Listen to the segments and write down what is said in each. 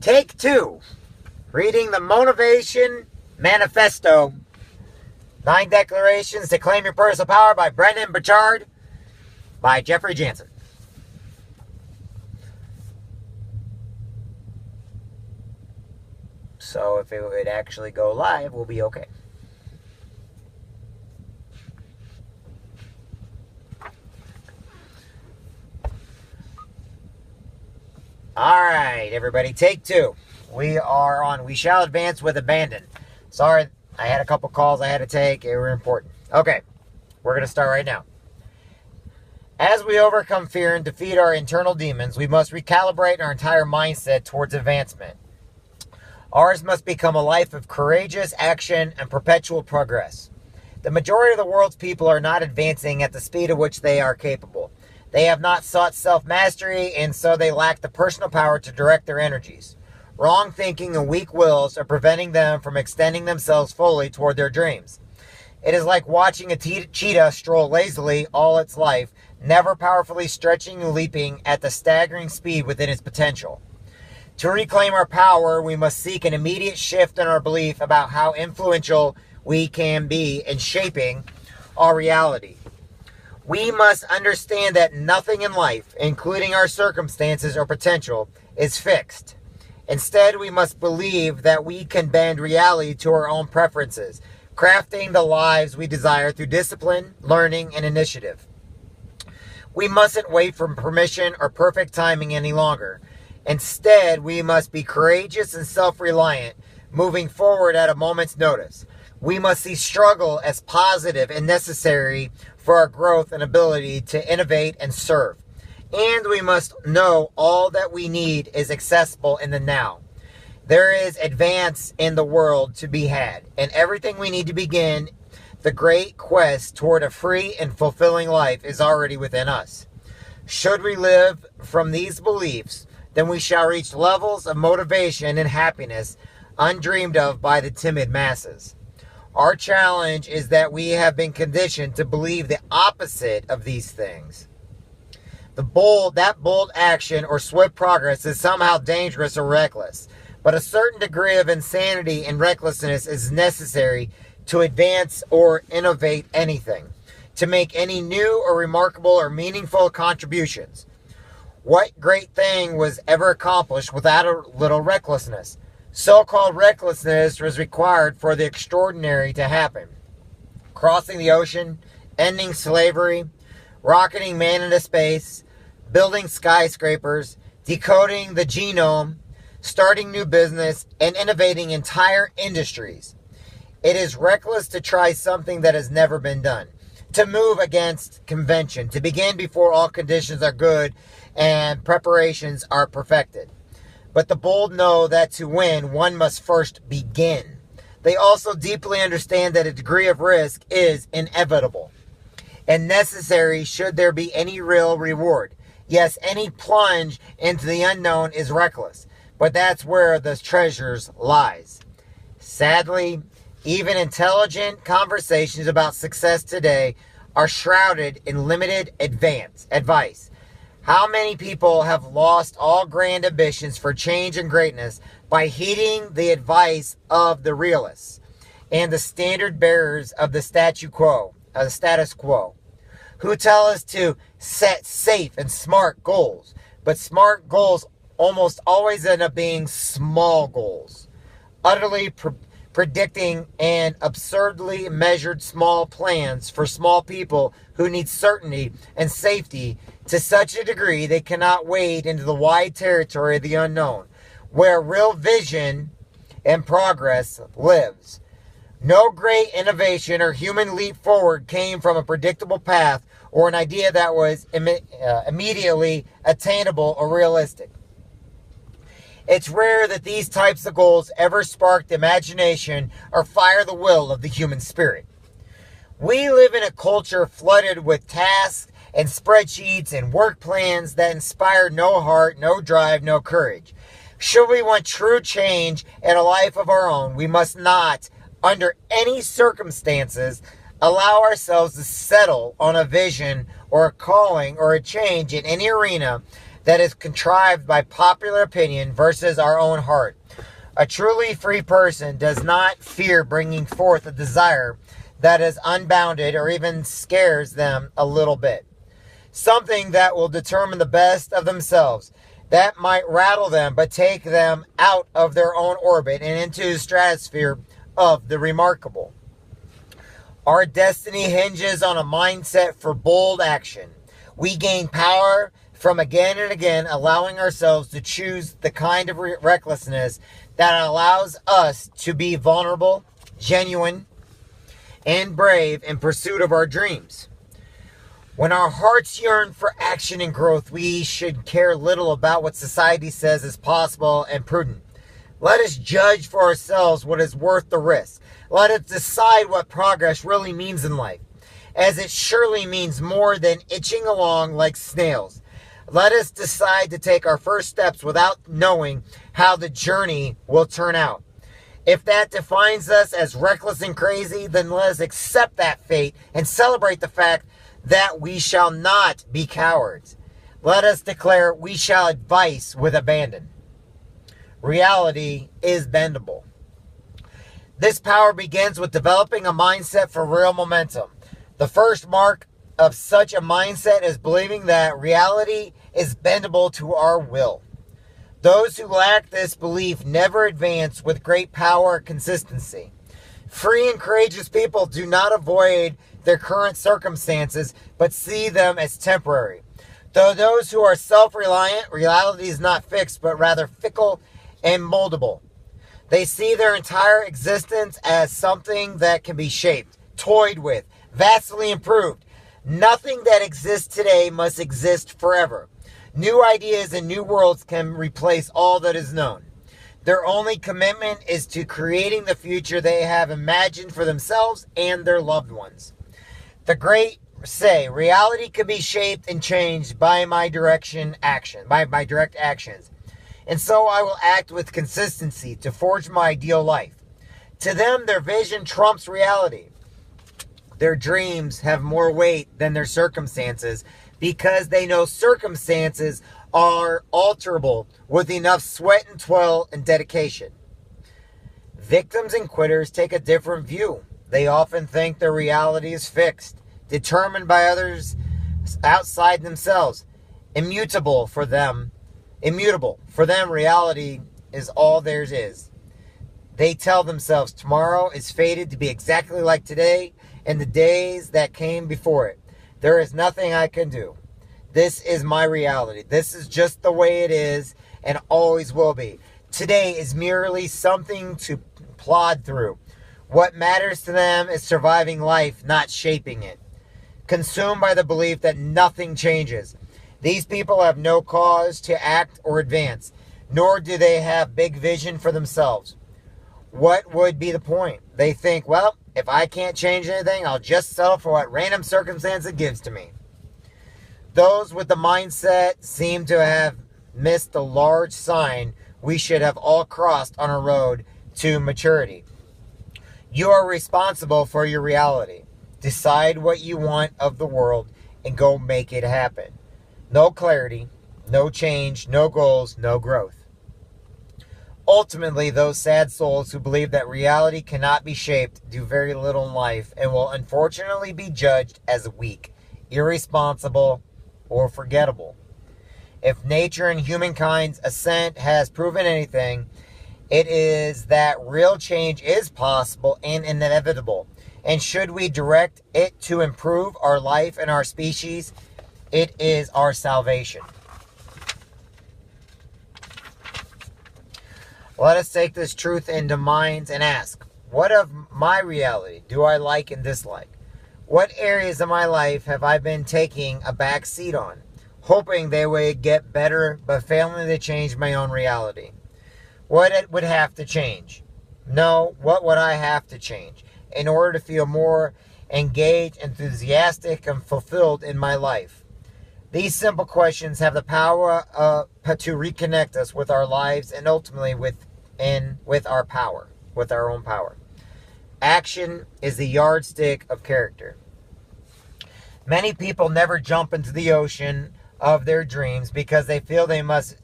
Take 2. Reading the Motivation Manifesto. 9 Declarations to Claim Your Personal Power by Brendan Burchard by Jeffrey Jansen. So if it would actually go live, we'll be okay. Alright, everybody, take 2. We are on We Shall Advance with Abandon. Sorry, I had a couple calls I had to take. They were important. Okay, we're going to start right now. As we overcome fear and defeat our internal demons, we must recalibrate our entire mindset towards advancement. Ours must become a life of courageous action and perpetual progress. The majority of the world's people are not advancing at the speed of which they are capable. They have not sought self-mastery, and so they lack the personal power to direct their energies. Wrong thinking and weak wills are preventing them from extending themselves fully toward their dreams. It is like watching a cheetah stroll lazily all its life, never powerfully stretching and leaping at the staggering speed within its potential. To reclaim our power, we must seek an immediate shift in our belief about how influential we can be in shaping our reality. We must understand that nothing in life, including our circumstances or potential, is fixed. Instead, we must believe that we can bend reality to our own preferences, crafting the lives we desire through discipline, learning, and initiative. We mustn't wait for permission or perfect timing any longer. Instead, we must be courageous and self-reliant, moving forward at a moment's notice. We must see struggle as positive and necessary for our growth and ability to innovate and serve. And we must know all that we need is accessible in the now. There is advance in the world to be had, and everything we need to begin the great quest toward a free and fulfilling life is already within us. Should we live from these beliefs, then we shall reach levels of motivation and happiness undreamed of by the timid masses. Our challenge is that we have been conditioned to believe the opposite of these things. That bold action or swift progress is somehow dangerous or reckless, but a certain degree of insanity and recklessness is necessary to advance or innovate anything, to make any new or remarkable or meaningful contributions. What great thing was ever accomplished without a little recklessness? So-called recklessness was required for the extraordinary to happen. Crossing the ocean, ending slavery, rocketing man into space, building skyscrapers, decoding the genome, starting new business, and innovating entire industries. It is reckless to try something that has never been done, to move against convention, to begin before all conditions are good and preparations are perfected. But the bold know that to win, one must first begin. They also deeply understand that a degree of risk is inevitable and necessary should there be any real reward. Yes, any plunge into the unknown is reckless, but that's where the treasures lies. Sadly, even intelligent conversations about success today are shrouded in limited advice. How many people have lost all grand ambitions for change and greatness by heeding the advice of the realists and the standard bearers of the status quo, who tell us to set safe and smart goals, but smart goals almost always end up being small goals, utterly predicting and absurdly measured small plans for small people who need certainty and safety to such a degree they cannot wade into the wide territory of the unknown, where real vision and progress lives. No great innovation or human leap forward came from a predictable path or an idea that was immediately attainable or realistic. It's rare that these types of goals ever spark the imagination or fire the will of the human spirit. We live in a culture flooded with tasks and spreadsheets and work plans that inspire no heart, no drive, no courage. Should we want true change in a life of our own, we must not, under any circumstances, allow ourselves to settle on a vision or a calling or a change in any arena that is contrived by popular opinion versus our own heart. A truly free person does not fear bringing forth a desire that is unbounded or even scares them a little bit. Something that will determine the best of themselves. That might rattle them, but take them out of their own orbit and into the stratosphere of the remarkable. Our destiny hinges on a mindset for bold action. We gain power from again and again allowing ourselves to choose the kind of recklessness that allows us to be vulnerable, genuine, and brave in pursuit of our dreams. When our hearts yearn for action and growth, we should care little about what society says is possible and prudent. Let us judge for ourselves what is worth the risk. Let us decide what progress really means in life, as it surely means more than itching along like snails. Let us decide to take our first steps without knowing how the journey will turn out. If that defines us as reckless and crazy, then let us accept that fate and celebrate the fact that we shall not be cowards. Let us declare we shall advise with abandon. Reality is bendable. This power begins with developing a mindset for real momentum. The first mark of such a mindset is believing that reality is bendable to our will. Those who lack this belief never advance with great power and consistency. Free and courageous people do not avoid their current circumstances, but see them as temporary. Though those who are self-reliant, reality is not fixed, but rather fickle and moldable. They see their entire existence as something that can be shaped, toyed with, vastly improved. Nothing that exists today must exist forever. New ideas and new worlds can replace all that is known. Their only commitment is to creating the future they have imagined for themselves and their loved ones. The great say, reality can be shaped and changed by my direct actions. And so I will act with consistency to forge my ideal life. To them, their vision trumps reality. Their dreams have more weight than their circumstances because they know circumstances are alterable with enough sweat and toil and dedication. Victims and quitters take a different view. They often think their reality is fixed, determined by others outside themselves, immutable for them. For them, reality is all theirs is. They tell themselves tomorrow is fated to be exactly like today and the days that came before it. There is nothing I can do. This is my reality. This is just the way it is and always will be. Today is merely something to plod through. What matters to them is surviving life, not shaping it. Consumed by the belief that nothing changes. These people have no cause to act or advance, nor do they have big vision for themselves. What would be the point? They think, well, if I can't change anything, I'll just settle for what random circumstance it gives to me. Those with the mindset seem to have missed the large sign we should have all crossed on our road to maturity. You are responsible for your reality. Decide what you want of the world and go make it happen. No clarity, no change, no goals, no growth. Ultimately, those sad souls who believe that reality cannot be shaped do very little in life and will unfortunately be judged as weak, irresponsible, or forgettable. If nature and humankind's ascent has proven anything, it is that real change is possible and inevitable. And should we direct it to improve our life and our species, it is our salvation. Let us take this truth into minds and ask, what of my reality do I like and dislike? What areas of my life have I been taking a back seat on, hoping they would get better, but failing to change my own reality? What it would have to change? No, what would I have to change in order to feel more engaged, enthusiastic, and fulfilled in my life? These simple questions have the power to reconnect us with our lives and ultimately with our power, with our own power. Action is the yardstick of character. Many people never jump into the ocean of their dreams because they feel they must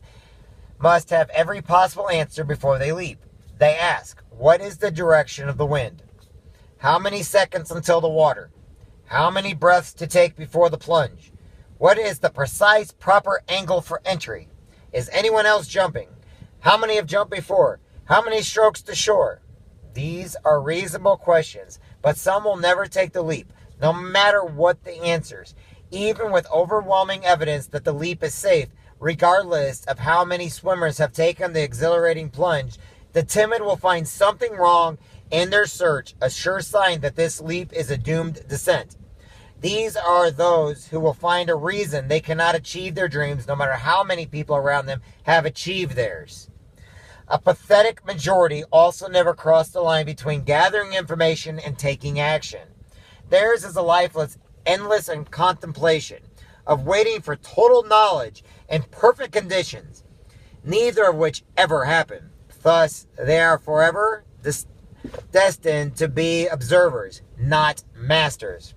have every possible answer before they leap. They ask, what is the direction of the wind? How many seconds until the water? How many breaths to take before the plunge? What is the precise, proper angle for entry? Is anyone else jumping? How many have jumped before? How many strokes to shore? These are reasonable questions, but some will never take the leap, no matter what the answers, even with overwhelming evidence that the leap is safe. Regardless of how many swimmers have taken the exhilarating plunge, the timid will find something wrong in their search, a sure sign that this leap is a doomed descent. These are those who will find a reason they cannot achieve their dreams, no matter how many people around them have achieved theirs. A pathetic majority also never cross the line between gathering information and taking action. Theirs is a lifeless, endless contemplation of waiting for total knowledge and perfect conditions, neither of which ever happen. Thus, they are forever destined to be observers, not masters.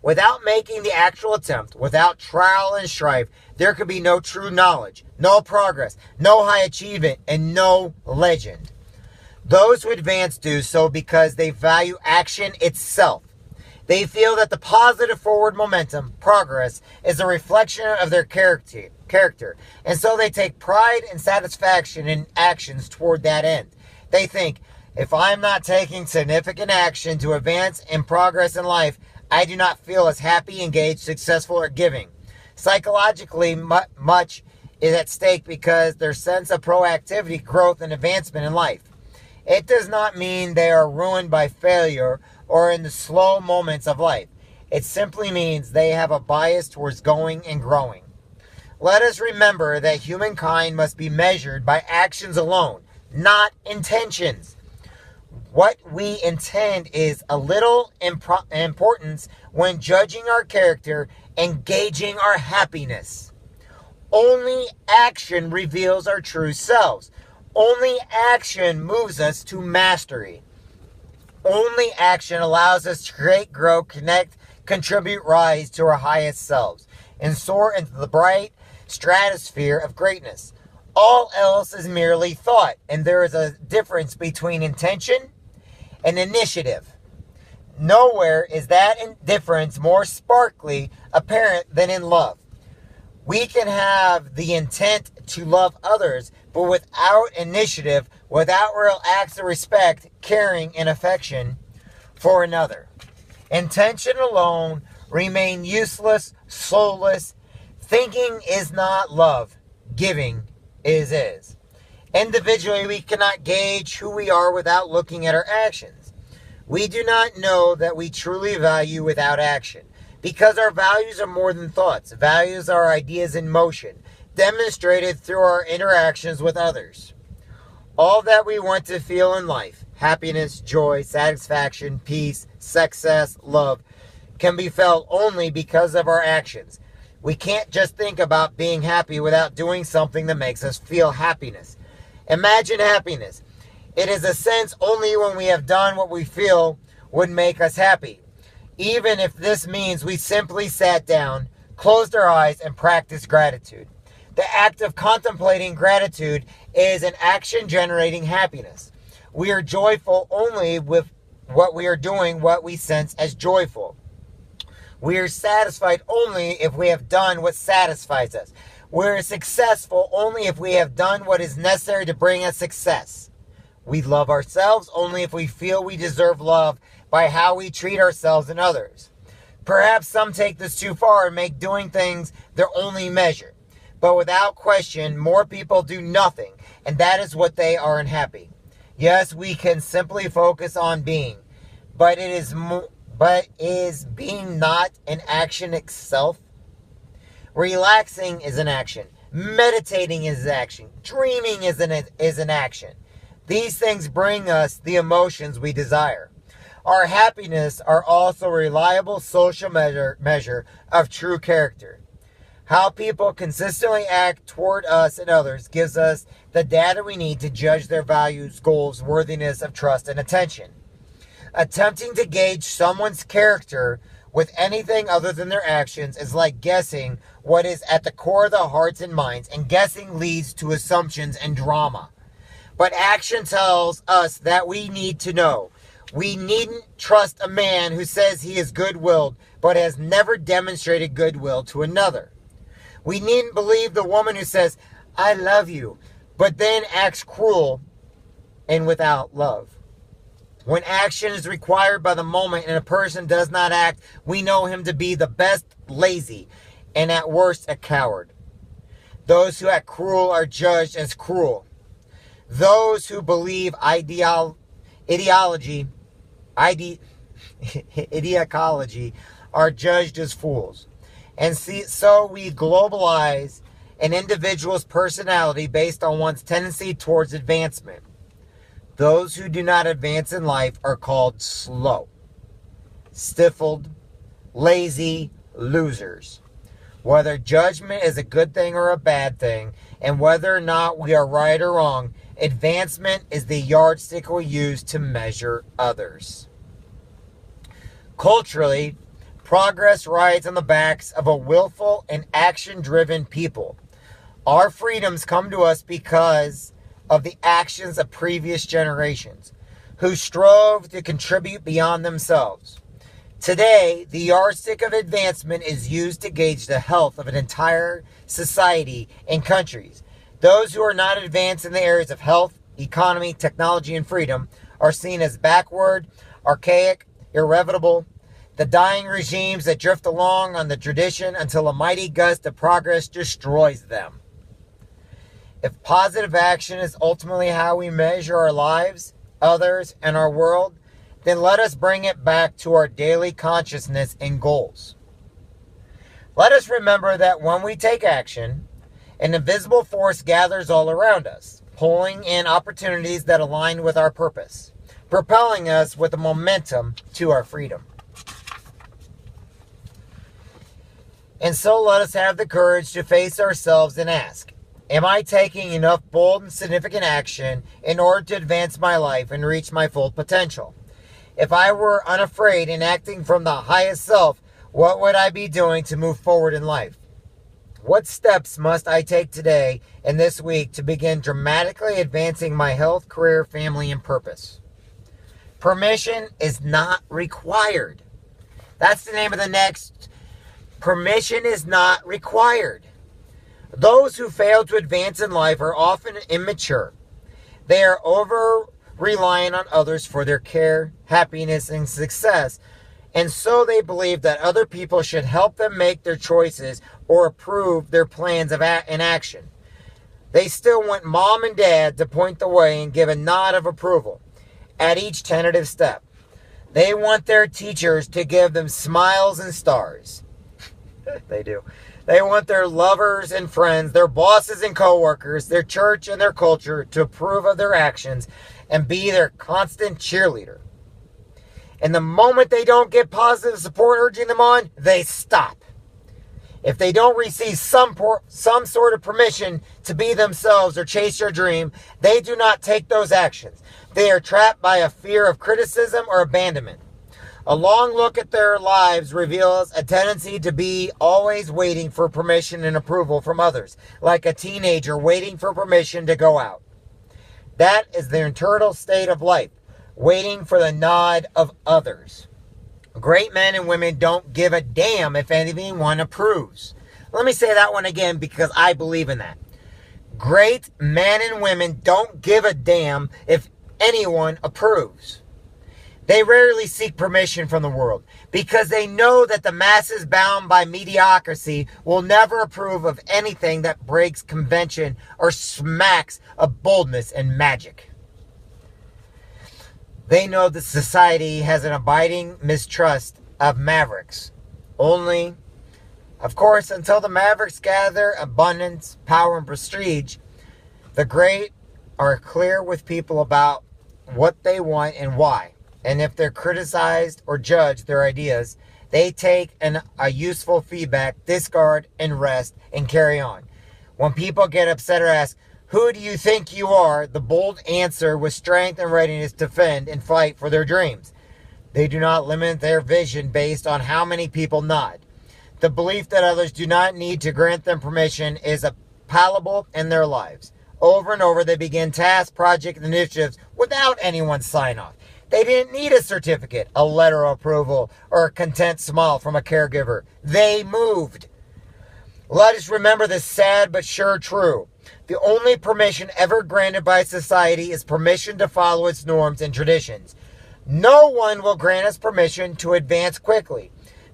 Without making the actual attempt, without trial and strife, there could be no true knowledge, no progress, no high achievement, and no legend. Those who advance do so because they value action itself. They feel that the positive forward momentum, progress, is a reflection of their character, and so they take pride and satisfaction in actions toward that end. They think, if I'm not taking significant action to advance and progress in life, I do not feel as happy, engaged, successful, or giving. Psychologically, much is at stake because their sense of proactivity, growth, and advancement in life. It does not mean they are ruined by failure or in the slow moments of life. It simply means they have a bias towards going and growing. Let us remember that humankind must be measured by actions alone, not intentions. What we intend is a little importance when judging our character and gauging our happiness. Only action reveals our true selves. Only action moves us to mastery. Only action allows us to create, grow, connect, contribute, rise to our highest selves, and soar into the bright stratosphere of greatness. All else is merely thought, and there is a difference between intention and initiative. Nowhere is that difference more sparkly apparent than in love. We can have the intent to love others, but without initiative, without real acts of respect, caring, and affection for another. Intention alone remain useless, soulless. Thinking is not love. Giving is. Individually, we cannot gauge who we are without looking at our actions. We do not know that we truly value without action, because our values are more than thoughts. Values are ideas in motion, demonstrated through our interactions with others. All that we want to feel in life, happiness, joy, satisfaction, peace, success, love, can be felt only because of our actions. We can't just think about being happy without doing something that makes us feel happiness. Imagine happiness. It is a sense only when we have done what we feel would make us happy, even if this means we simply sat down, closed our eyes, and practiced gratitude. The act of contemplating gratitude is an action generating happiness. We are joyful only with what we are doing, what we sense as joyful. We are satisfied only if we have done what satisfies us. We are successful only if we have done what is necessary to bring us success. We love ourselves only if we feel we deserve love by how we treat ourselves and others. Perhaps some take this too far and make doing things their only measure. But without question, more people do nothing, and that is what they are unhappy. Yes, we can simply focus on being, but is being not an action itself? Relaxing is an action. Meditating is action. Dreaming is an action. These things bring us the emotions we desire. Our happiness are also a reliable social measure of true character. How people consistently act toward us and others gives us the data we need to judge their values, goals, worthiness of trust, and attention. Attempting to gauge someone's character with anything other than their actions is like guessing what is at the core of the hearts and minds, and guessing leads to assumptions and drama. But action tells us that we need to know. We needn't trust a man who says he is good-willed, but has never demonstrated goodwill to another. We needn't believe the woman who says, "I love you," but then acts cruel and without love. When action is required by the moment and a person does not act, we know him to be the best lazy and at worst a coward. Those who act cruel are judged as cruel. Those who believe ideology are judged as fools. And so we globalize an individual's personality based on one's tendency towards advancement. Those who do not advance in life are called slow, stifled, lazy losers. Whether judgment is a good thing or a bad thing, and whether or not we are right or wrong, advancement is the yardstick we use to measure others. Culturally, progress rides on the backs of a willful and action-driven people. Our freedoms come to us because of the actions of previous generations who strove to contribute beyond themselves. Today, the yardstick of advancement is used to gauge the health of an entire society and countries. Those who are not advanced in the areas of health, economy, technology, and freedom are seen as backward, archaic, irrevocable, the dying regimes that drift along on the tradition until a mighty gust of progress destroys them. If positive action is ultimately how we measure our lives, others, and our world, then let us bring it back to our daily consciousness and goals. Let us remember that when we take action, an invisible force gathers all around us, pulling in opportunities that align with our purpose, propelling us with the momentum to our freedom. And so let us have the courage to face ourselves and ask, am I taking enough bold and significant action in order to advance my life and reach my full potential? If I were unafraid and acting from the highest self, what would I be doing to move forward in life? What steps must I take today and this week to begin dramatically advancing my health, career, family, and purpose? Permission is not required. That's the name of the next. Permission is not required. Those who fail to advance in life are often immature. They are over-reliant on others for their care, happiness, and success, and so they believe that other people should help them make their choices or approve their plans in action. They still want mom and dad to point the way and give a nod of approval at each tentative step. They want their teachers to give them smiles and stars. They do. They want their lovers and friends, their bosses and coworkers, their church and their culture to approve of their actions and be their constant cheerleader. And the moment they don't get positive support urging them on, they stop. If they don't receive some sort of permission to be themselves or chase their dream, they do not take those actions. They are trapped by a fear of criticism or abandonment. A long look at their lives reveals a tendency to be always waiting for permission and approval from others, like a teenager waiting for permission to go out. That is the internal state of life, waiting for the nod of others. Great men and women don't give a damn if anyone approves. Let me say that one again because I believe in that. Great men and women don't give a damn if anyone approves. They rarely seek permission from the world because they know that the masses bound by mediocrity will never approve of anything that breaks convention or smacks of boldness and magic. They know that society has an abiding mistrust of mavericks. Only, of course, until the mavericks gather abundance, power, and prestige, the great are clear with people about what they want and why. And if they're criticized or judged their ideas, they take a useful feedback, discard, and rest, and carry on. When people get upset or ask, who do you think you are? The bold answer with strength and readiness to defend and fight for their dreams. They do not limit their vision based on how many people nod. The belief that others do not need to grant them permission is palpable in their lives. Over and over, they begin tasks, projects, and initiatives without anyone's sign-off. They didn't need a certificate, a letter of approval, or a content smile from a caregiver. They moved. Let us remember this sad but sure truth. The only permission ever granted by society is permission to follow its norms and traditions. No one will grant us permission to advance quickly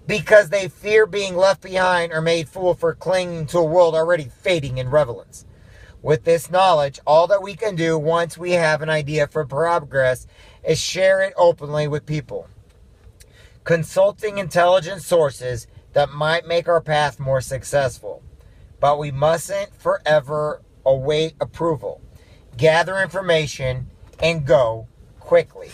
because they fear being left behind or made fool for clinging to a world already fading in relevance. With this knowledge, all that we can do once we have an idea for progress is share it openly with people, consulting intelligent sources that might make our path more successful. But we mustn't forever await approval. Gather information and go quickly.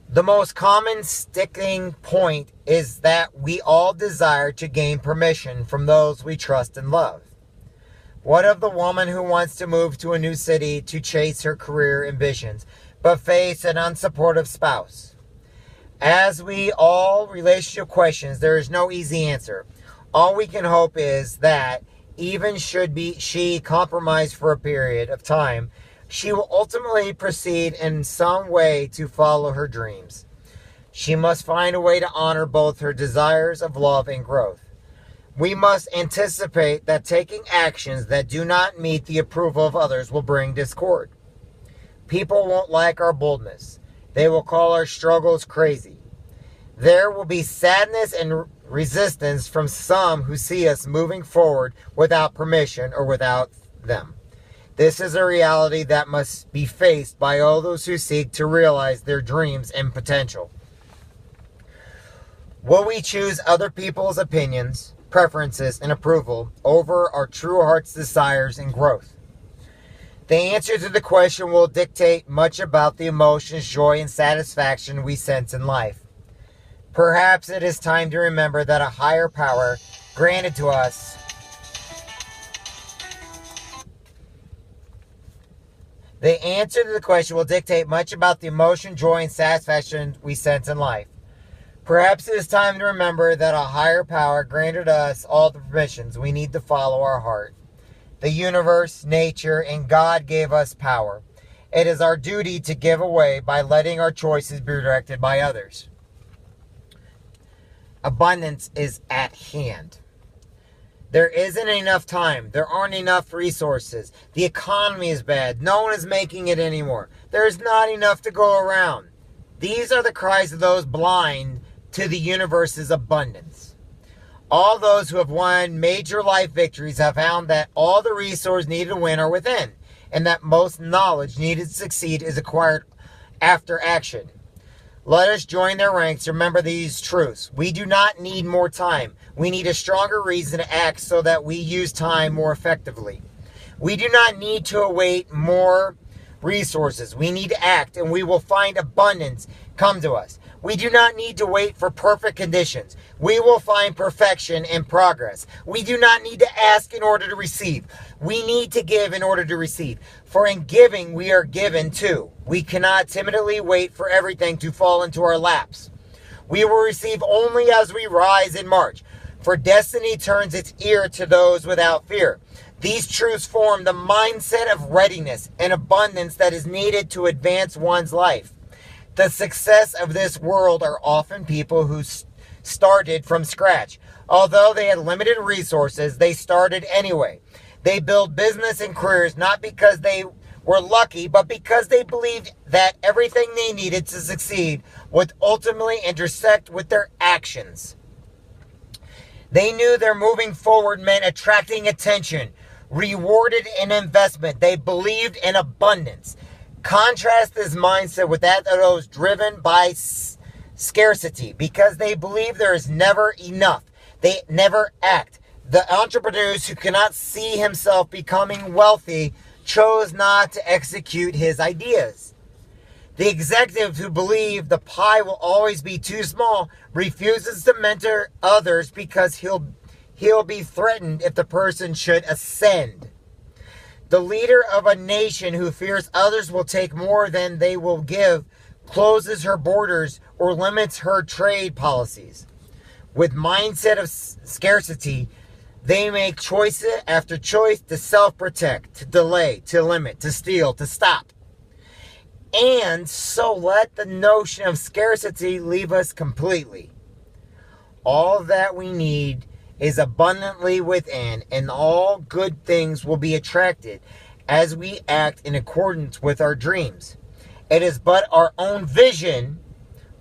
The most common sticking point is that we all desire to gain permission from those we trust and love. What of the woman who wants to move to a new city to chase her career ambitions, but face an unsupportive spouse? As with all relationship questions, there is no easy answer. All we can hope is that even should she compromise for a period of time, she will ultimately proceed in some way to follow her dreams. She must find a way to honor both her desires of love and growth. We must anticipate that taking actions that do not meet the approval of others will bring discord. People won't like our boldness. They will call our struggles crazy. There will be sadness and resistance from some who see us moving forward without permission or without them. This is a reality that must be faced by all those who seek to realize their dreams and potential. Will we choose other people's opinions, preferences, and approval over our true heart's desires and growth? The answer to the question will dictate much about the emotions, joy, and satisfaction we sense in life. Perhaps it is time to remember that a higher power granted to us The answer to the question will dictate much about the emotion, joy, and satisfaction we sense in life. Perhaps it is time to remember that a higher power granted us all the permissions we need to follow our heart. The universe, nature, and God gave us power. It is our duty to give away by letting our choices be directed by others. Abundance is at hand. There isn't enough time. There aren't enough resources. The economy is bad. No one is making it anymore. There's not enough to go around. These are the cries of those blind to the universe's abundance. All those who have won major life victories have found that all the resources needed to win are within, and that most knowledge needed to succeed is acquired after action. Let us join their ranks. Remember these truths. We do not need more time. We need a stronger reason to act so that we use time more effectively. We do not need to await more resources. We need to act, and we will find abundance come to us. We do not need to wait for perfect conditions. We will find perfection and progress. We do not need to ask in order to receive. We need to give in order to receive. For in giving, we are given too. We cannot timidly wait for everything to fall into our laps. We will receive only as we rise and march. For destiny turns its ear to those without fear. These truths form the mindset of readiness and abundance that is needed to advance one's life. The success of this world are often people who started from scratch. Although they had limited resources, they started anyway. They built business and careers not because they were lucky, but because they believed that everything they needed to succeed would ultimately intersect with their actions. They knew their moving forward meant attracting attention, rewarded an investment. They believed in abundance. Contrast this mindset with that of those driven by scarcity, because they believe there is never enough. They never act. The entrepreneurs who cannot see himself becoming wealthy chose not to execute his ideas. The executive who believe the pie will always be too small refuses to mentor others because he'll be threatened if the person should ascend. The leader of a nation who fears others will take more than they will give closes her borders, or limits her trade policies. With mindset of scarcity, they make choice after choice to self-protect, to delay, to limit, to steal, to stop. And so let the notion of scarcity leave us completely. All that we need is abundantly within, and all good things will be attracted as we act in accordance with our dreams. It is but our own vision,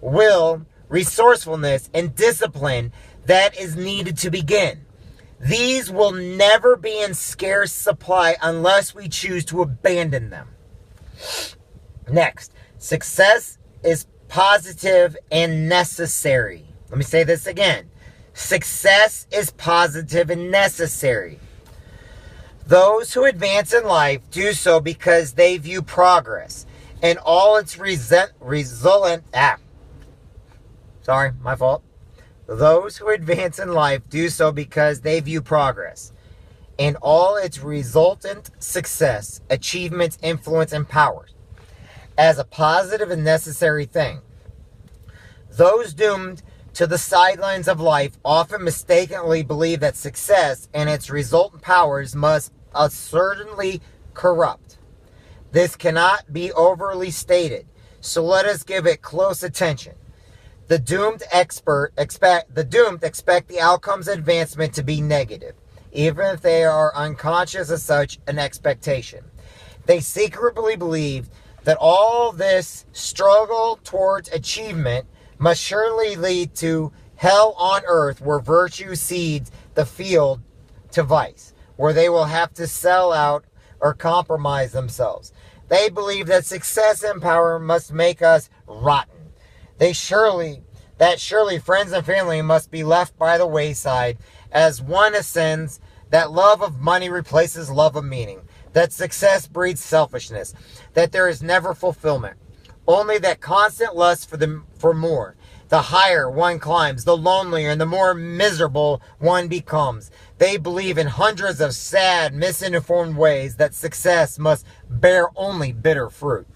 will, resourcefulness, and discipline that is needed to begin. These will never be in scarce supply unless we choose to abandon them. Next, success is positive and necessary. Let me say this again. Success is positive and necessary. Those who advance in life do so because they view progress and all its Those who advance in life do so because they view progress and all its resultant success, achievements, influence, and power as a positive and necessary thing. Those doomed to the sidelines of life often mistakenly believe that success and its resultant powers must certainly corrupt. This cannot be overly stated, so let us give it close attention. The doomed expect the outcome's advancement to be negative, even if they are unconscious of such an expectation. They secretly believe that all this struggle towards achievement must surely lead to hell on earth, where virtue cedes the field to vice, where they will have to sell out or compromise themselves. They believe that success and power must make us rotten. Surely friends and family must be left by the wayside as one ascends, that love of money replaces love of meaning, that success breeds selfishness, that there is never fulfillment, only that constant lust for more. The higher one climbs, the lonelier and the more miserable one becomes. They believe in hundreds of sad, misinformed ways that success must bear only bitter fruit.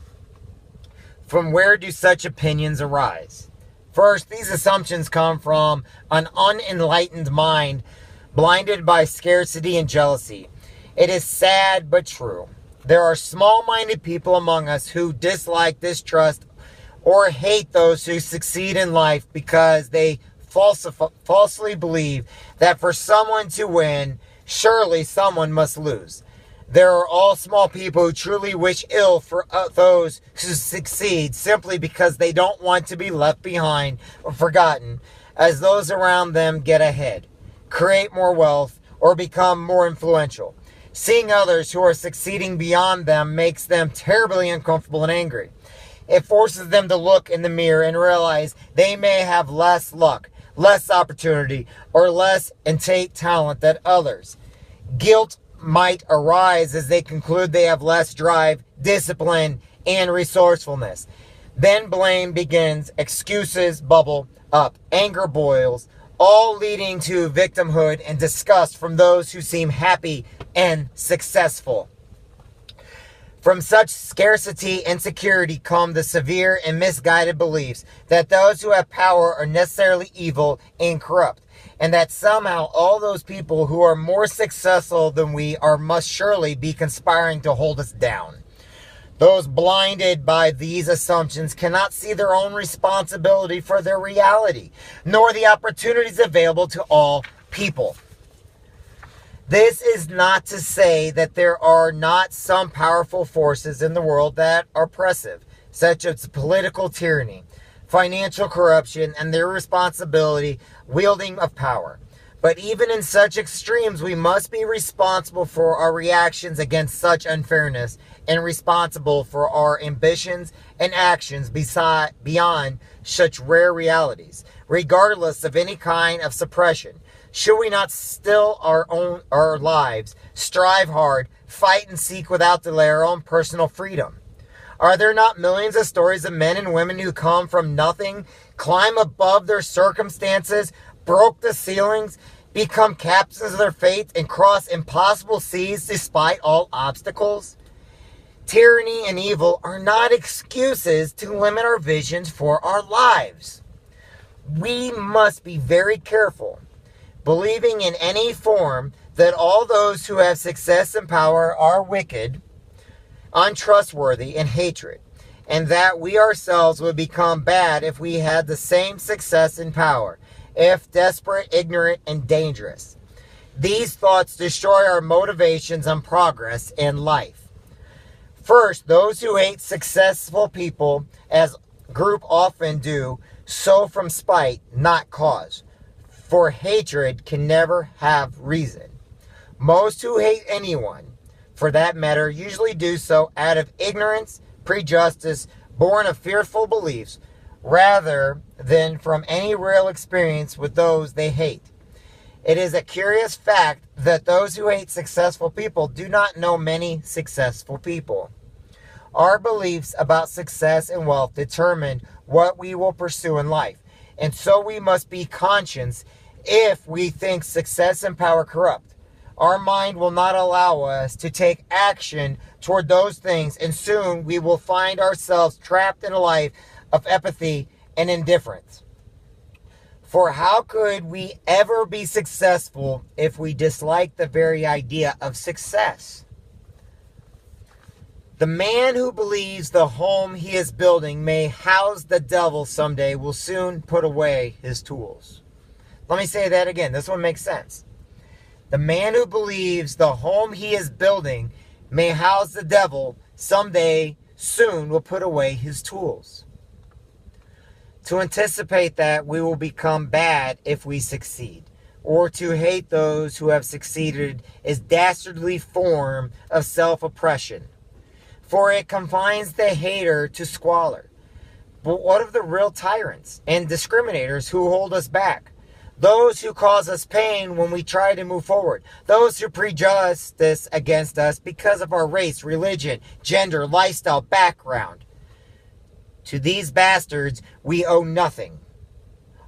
From where do such opinions arise? First, these assumptions come from an unenlightened mind blinded by scarcity and jealousy. It is sad but true. There are small-minded people among us who dislike, distrust, or hate those who succeed in life because they falsely believe that for someone to win, surely someone must lose. There are all small people who truly wish ill for those who succeed simply because they don't want to be left behind or forgotten as those around them get ahead, create more wealth, or become more influential. Seeing others who are succeeding beyond them makes them terribly uncomfortable and angry. It forces them to look in the mirror and realize they may have less luck, less opportunity, or less innate talent than others. Guilt might arise as they conclude they have less drive, discipline, and resourcefulness. Then blame begins, excuses bubble up, anger boils, all leading to victimhood and disgust from those who seem happy and successful. From such scarcity and insecurity come the severe and misguided beliefs that those who have power are necessarily evil and corrupt, and that somehow all those people who are more successful than we are must surely be conspiring to hold us down. Those blinded by these assumptions cannot see their own responsibility for their reality, nor the opportunities available to all people. This is not to say that there are not some powerful forces in the world that are oppressive, such as political tyranny, financial corruption, and the irresponsibility wielding of power. But even in such extremes, we must be responsible for our reactions against such unfairness and responsible for our ambitions and actions beyond such rare realities, regardless of any kind of suppression. Should we not still our lives, strive hard, fight and seek without delay our own personal freedom? Are there not millions of stories of men and women who come from nothing, climb above their circumstances, broke the ceilings, become captains of their fate, and cross impossible seas despite all obstacles? Tyranny and evil are not excuses to limit our visions for our lives. We must be very careful believing in any form that all those who have success and power are wicked, untrustworthy, and hatred, and that we ourselves would become bad if we had the same success and power, if desperate, ignorant, and dangerous. These thoughts destroy our motivations and progress in life. First, those who hate successful people, as group often do, so from spite, not cause. For hatred can never have reason. Most who hate anyone, for that matter, usually do so out of ignorance, prejudice, born of fearful beliefs, rather than from any real experience with those they hate. It is a curious fact that those who hate successful people do not know many successful people. Our beliefs about success and wealth determine what we will pursue in life, and so we must be conscious if we think success and power corrupt. Our mind will not allow us to take action toward those things, and soon we will find ourselves trapped in a life of apathy and indifference. For how could we ever be successful if we dislike the very idea of success? The man who believes the home he is building may house the devil someday will soon put away his tools. Let me say that again. This one makes sense. The man who believes the home he is building may house the devil someday soon will put away his tools. To anticipate that we will become bad if we succeed, or to hate those who have succeeded, is dastardly form of self-oppression, for it confines the hater to squalor. But what of the real tyrants and discriminators who hold us back? Those who cause us pain when we try to move forward. Those who prejudge against us because of our race, religion, gender, lifestyle, background. To these bastards, we owe nothing.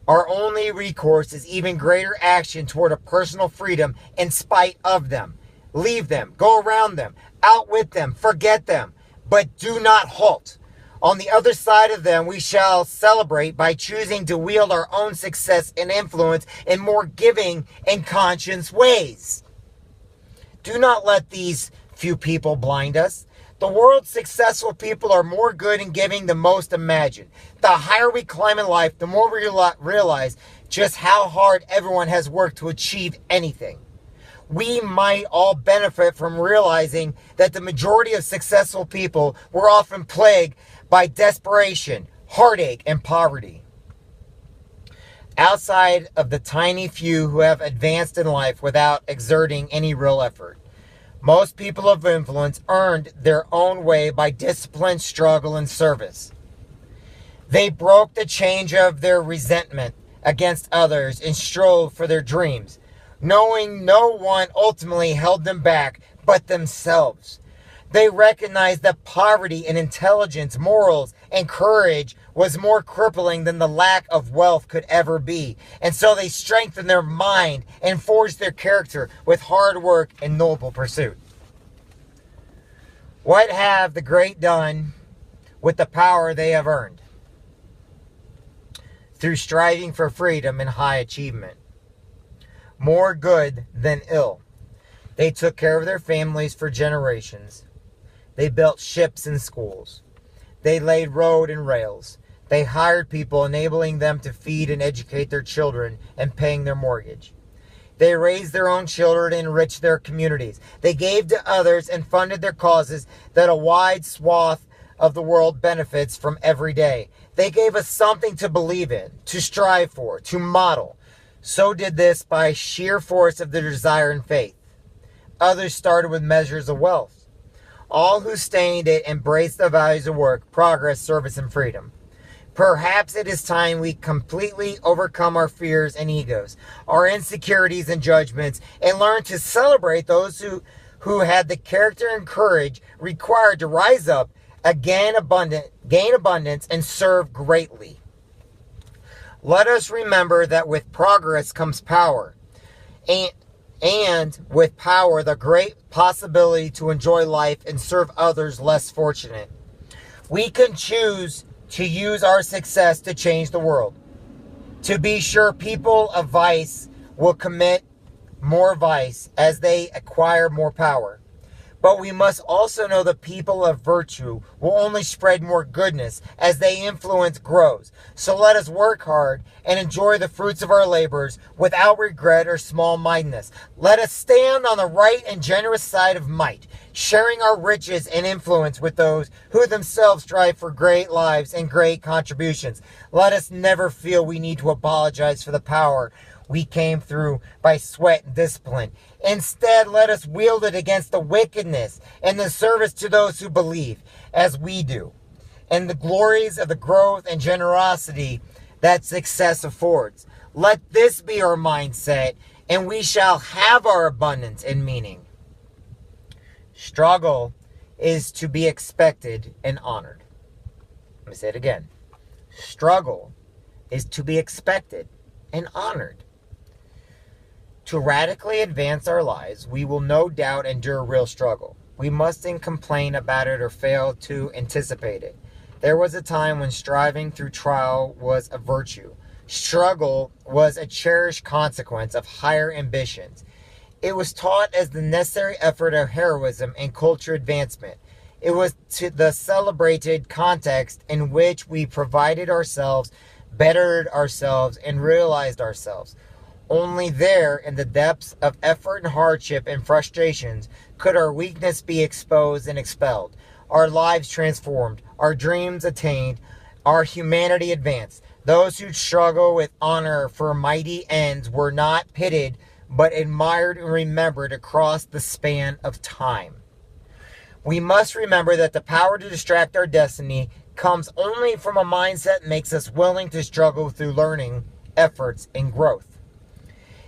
Our only recourse is even greater action toward a personal freedom in spite of them. Leave them, go around them, outwit them, forget them, but do not halt. On the other side of them, we shall celebrate by choosing to wield our own success and influence in more giving and conscious ways. Do not let these few people blind us. The world's successful people are more good in giving than most imagine. The higher we climb in life, the more we realize just how hard everyone has worked to achieve anything. We might all benefit from realizing that the majority of successful people were often plagued by desperation, heartache, and poverty. Outside of the tiny few who have advanced in life without exerting any real effort, most people of influence earned their own way by discipline, struggle, and service. They broke the chain of their resentment against others and strove for their dreams, knowing no one ultimately held them back but themselves. They recognized that poverty in intelligence, morals, and courage was more crippling than the lack of wealth could ever be. And so they strengthened their mind and forged their character with hard work and noble pursuit. What have the great done with the power they have earned? Through striving for freedom and high achievement. More good than ill. They took care of their families for generations. They built ships and schools. They laid road and rails. They hired people, enabling them to feed and educate their children and paying their mortgage. They raised their own children and enriched their communities. They gave to others and funded their causes that a wide swath of the world benefits from every day. They gave us something to believe in, to strive for, to model. So did this by sheer force of their desire and faith. Others started with measures of wealth. All who stained it embraced the values of work, progress, service, and freedom. Perhaps it is time we completely overcome our fears and egos, our insecurities and judgments, and learn to celebrate those who had the character and courage required to rise up, gain abundance, and serve greatly. Let us remember that with progress comes power, and with power, the great possibility to enjoy life and serve others less fortunate. We can choose to use our success to change the world. To be sure, people of vice will commit more vice as they acquire more power. But we must also know the people of virtue will only spread more goodness as their influence grows. So let us work hard and enjoy the fruits of our labors without regret or small-mindedness. Let us stand on the right and generous side of might, sharing our riches and influence with those who themselves strive for great lives and great contributions. Let us never feel we need to apologize for the power we came through by sweat and discipline. Instead, let us wield it against the wickedness and the service to those who believe, as we do, and the glories of the growth and generosity that success affords. Let this be our mindset, and we shall have our abundance and meaning. Struggle is to be expected and honored. Let me say it again. Struggle is to be expected and honored. To radically advance our lives, we will no doubt endure real struggle. We mustn't complain about it or fail to anticipate it. There was a time when striving through trial was a virtue. Struggle was a cherished consequence of higher ambitions. It was taught as the necessary effort of heroism and culture advancement. It was to the celebrated context in which we provided ourselves, bettered ourselves, and realized ourselves. Only there, in the depths of effort and hardship and frustrations, could our weakness be exposed and expelled, our lives transformed, our dreams attained, our humanity advanced. Those who struggle with honor for mighty ends were not pitied, but admired and remembered across the span of time. We must remember that the power to distract our destiny comes only from a mindset that makes us willing to struggle through learning, efforts, and growth.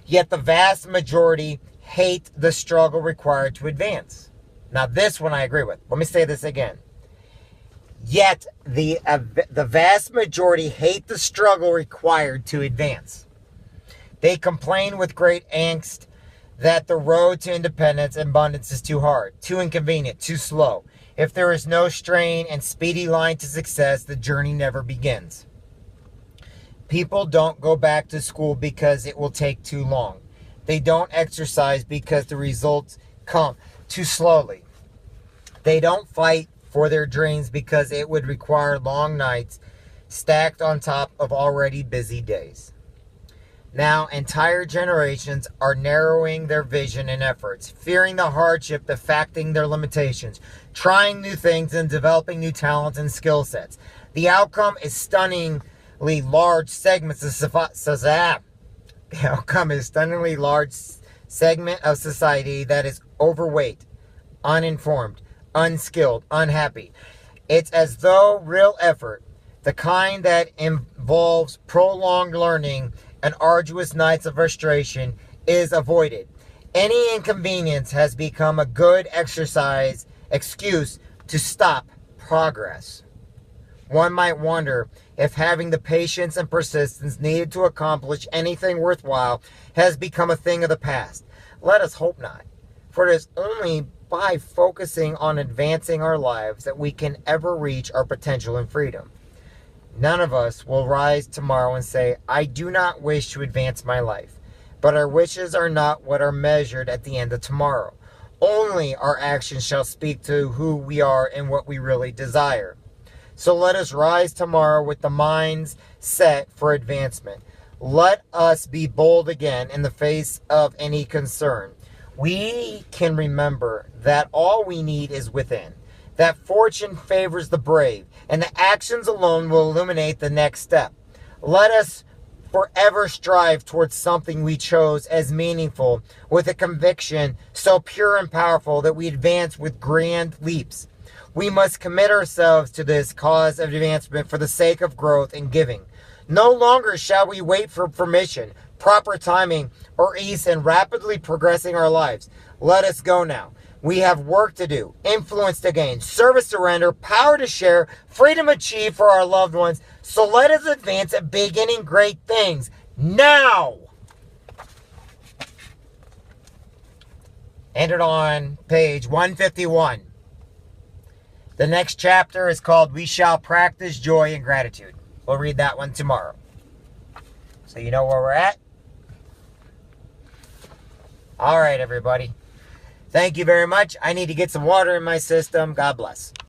Yet the vast majority hate the struggle required to advance. Now this one I agree with. Let me say this again. Yet the vast majority hate the struggle required to advance. They complain with great angst that the road to independence and abundance is too hard, too inconvenient, too slow. If there is no strain and speedy line to success, the journey never begins. People don't go back to school because it will take too long. They don't exercise because the results come too slowly. They don't fight for their dreams because it would require long nights stacked on top of already busy days. Now, entire generations are narrowing their vision and efforts, fearing the hardship, defacting their limitations, trying new things and developing new talents and skill sets. The outcome is stunningly large segment of society that is overweight, uninformed, unskilled, unhappy. It's as though real effort, the kind that involves prolonged learning and arduous nights of frustration, is avoided. Any inconvenience has become a good excuse to stop progress. One might wonder if having the patience and persistence needed to accomplish anything worthwhile has become a thing of the past. Let us hope not, for it is only by focusing on advancing our lives that we can ever reach our potential and freedom. None of us will rise tomorrow and say, I do not wish to advance my life. But our wishes are not what are measured at the end of tomorrow. Only our actions shall speak to who we are and what we really desire. So let us rise tomorrow with the minds set for advancement. Let us be bold again in the face of any concern. We can remember that all we need is within, that fortune favors the brave, and the actions alone will illuminate the next step. Let us forever strive towards something we chose as meaningful, with a conviction so pure and powerful that we advance with grand leaps. We must commit ourselves to this cause of advancement for the sake of growth and giving. No longer shall we wait for permission, proper timing, or ease in rapidly progressing our lives. Let us go now. We have work to do, influence to gain, service to render, power to share, freedom achieved for our loved ones. So let us advance at beginning great things now. Ended on page 151. The next chapter is called We Shall Practice Joy and Gratitude. We'll read that one tomorrow. So you know where we're at? All right, everybody. Thank you very much. I need to get some water in my system. God bless.